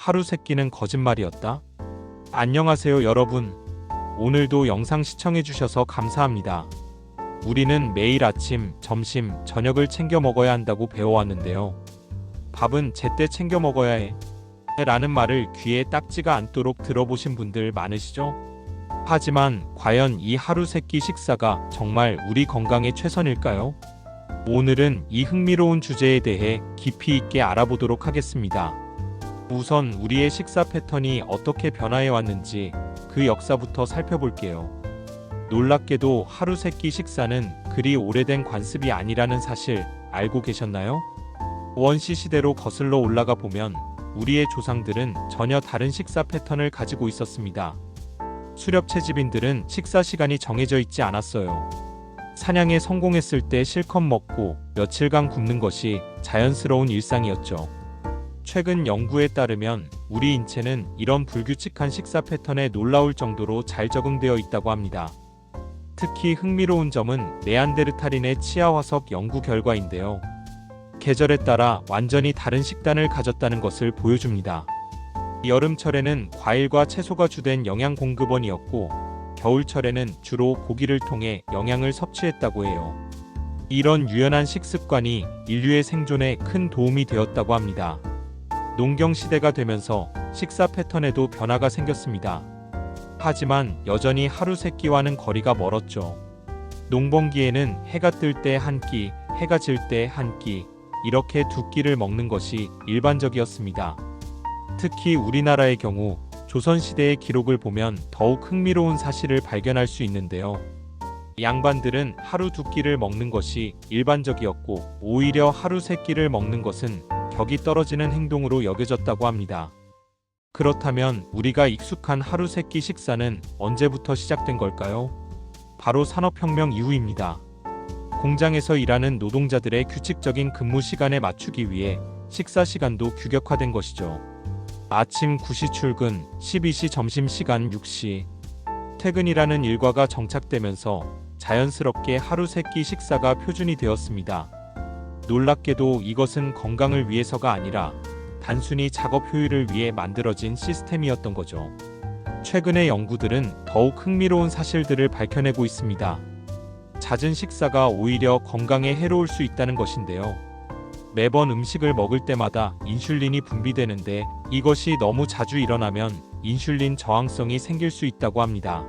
하루 세끼는 거짓말이었다? 안녕하세요 여러분. 오늘도 영상 시청해주셔서 감사합니다. 우리는 매일 아침, 점심, 저녁을 챙겨 먹어야 한다고 배워왔는데요. 밥은 제때 챙겨 먹어야 해 라는 말을 귀에 딱지가 않도록 들어보신 분들 많으시죠? 하지만 과연 이 하루 세끼 식사가 정말 우리 건강에 최선일까요? 오늘은 이 흥미로운 주제에 대해 깊이 있게 알아보도록 하겠습니다. 우선 우리의 식사 패턴이 어떻게 변화해 왔는지 그 역사부터 살펴볼게요. 놀랍게도 하루 세끼 식사는 그리 오래된 관습이 아니라는 사실 알고 계셨나요? 원시 시대로 거슬러 올라가 보면 우리의 조상들은 전혀 다른 식사 패턴을 가지고 있었습니다. 수렵 채집인들은 식사 시간이 정해져 있지 않았어요. 사냥에 성공했을 때 실컷 먹고 며칠간 굶는 것이 자연스러운 일상이었죠. 최근 연구에 따르면 우리 인체는 이런 불규칙한 식사 패턴에 놀라울 정도로 잘 적응되어 있다고 합니다. 특히 흥미로운 점은 네안데르탈인의 치아 화석 연구 결과인데요. 계절에 따라 완전히 다른 식단을 가졌다는 것을 보여줍니다. 여름철에는 과일과 채소가 주된 영양 공급원이었고 겨울철에는 주로 고기를 통해 영양을 섭취했다고 해요. 이런 유연한 식습관이 인류의 생존에 큰 도움이 되었다고 합니다. 농경 시대가 되면서 식사 패턴에도 변화가 생겼습니다. 하지만 여전히 하루 세끼와는 거리가 멀었죠. 농번기에는 해가 뜰 때 한 끼, 해가 질 때 한 끼, 이렇게 두 끼를 먹는 것이 일반적이었습니다. 특히 우리나라의 경우 조선시대의 기록을 보면 더욱 흥미로운 사실을 발견할 수 있는데요. 양반들은 하루 두 끼를 먹는 것이 일반적이었고 오히려 하루 세 끼를 먹는 것은 격이 떨어지는 행동으로 여겨졌다고 합니다. 그렇다면 우리가 익숙한 하루 세 끼 식사는 언제부터 시작된 걸까요? 바로 산업혁명 이후입니다. 공장에서 일하는 노동자들의 규칙적인 근무 시간에 맞추기 위해 식사 시간도 규격화된 것이죠. 아침 9시 출근, 12시 점심시간 6시. 퇴근이라는 일과가 정착되면서 자연스럽게 하루 세 끼 식사가 표준이 되었습니다. 놀랍게도 이것은 건강을 위해서가 아니라 단순히 작업 효율을 위해 만들어진 시스템이었던 거죠. 최근의 연구들은 더욱 흥미로운 사실들을 밝혀내고 있습니다. 잦은 식사가 오히려 건강에 해로울 수 있다는 것인데요. 매번 음식을 먹을 때마다 인슐린이 분비되는데 이것이 너무 자주 일어나면 인슐린 저항성이 생길 수 있다고 합니다.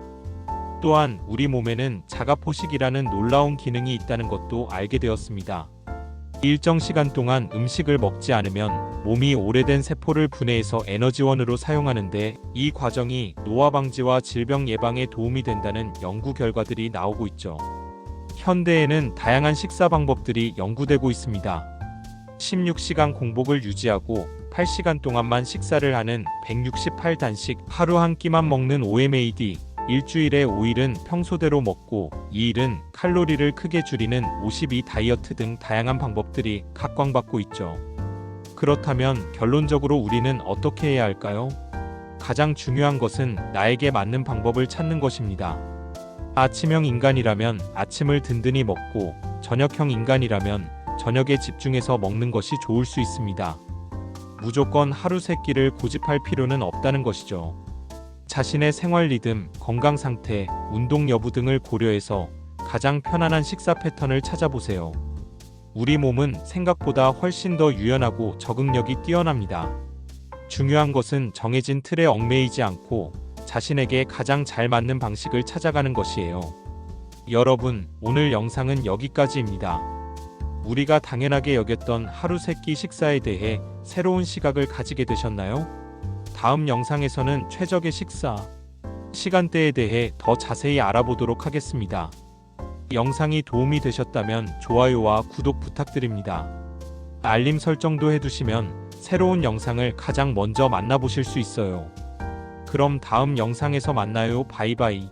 또한 우리 몸에는 자가포식이라는 놀라운 기능이 있다는 것도 알게 되었습니다. 일정 시간 동안 음식을 먹지 않으면 몸이 오래된 세포를 분해해서 에너지원으로 사용하는데 이 과정이 노화 방지와 질병 예방에 도움이 된다는 연구 결과들이 나오고 있죠. 현대에는 다양한 식사 방법들이 연구되고 있습니다. 16시간 공복을 유지하고 8시간 동안만 식사를 하는 168단식, 하루 한 끼만 먹는 OMAD, 일주일에 5일은 평소대로 먹고 2일은 칼로리를 크게 줄이는 52 다이어트 등 다양한 방법들이 각광받고 있죠. 그렇다면 결론적으로 우리는 어떻게 해야 할까요? 가장 중요한 것은 나에게 맞는 방법을 찾는 것입니다. 아침형 인간이라면 아침을 든든히 먹고 저녁형 인간이라면 저녁에 집중해서 먹는 것이 좋을 수 있습니다. 무조건 하루 세 끼를 고집할 필요는 없다는 것이죠. 자신의 생활 리듬, 건강 상태, 운동 여부 등을 고려해서 가장 편안한 식사 패턴을 찾아보세요. 우리 몸은 생각보다 훨씬 더 유연하고 적응력이 뛰어납니다. 중요한 것은 정해진 틀에 얽매이지 않고 자신에게 가장 잘 맞는 방식을 찾아가는 것이에요. 여러분, 오늘 영상은 여기까지입니다. 우리가 당연하게 여겼던 하루 세 끼 식사에 대해 새로운 시각을 가지게 되셨나요? 다음 영상에서는 최적의 식사 시간대에 대해 더 자세히 알아보도록 하겠습니다. 영상이 도움이 되셨다면 좋아요와 구독 부탁드립니다. 알림 설정도 해두시면 새로운 영상을 가장 먼저 만나보실 수 있어요. 그럼 다음 영상에서 만나요. 바이바이.